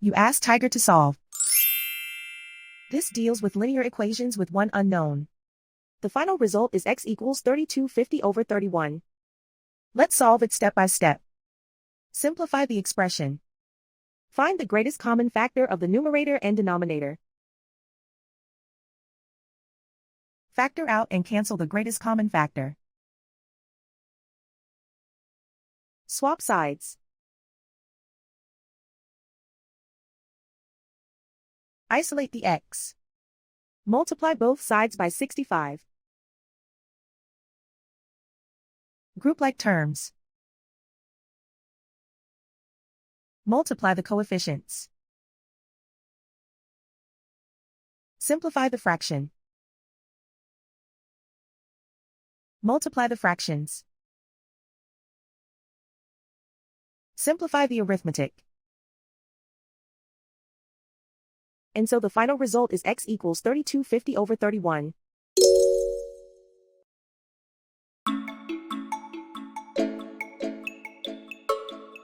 You ask Tiger to solve. This deals with linear equations with one unknown. The final result is x equals 3250 over 31. Let's solve it step by step. Simplify the expression. Find the greatest common factor of the numerator and denominator. Factor out and cancel the greatest common factor. Swap sides. Isolate the x. Multiply both sides by 65. Group like terms. Multiply the coefficients. Simplify the fraction. Multiply the fractions. Simplify the arithmetic. And so the final result is x equals 3250 over 31.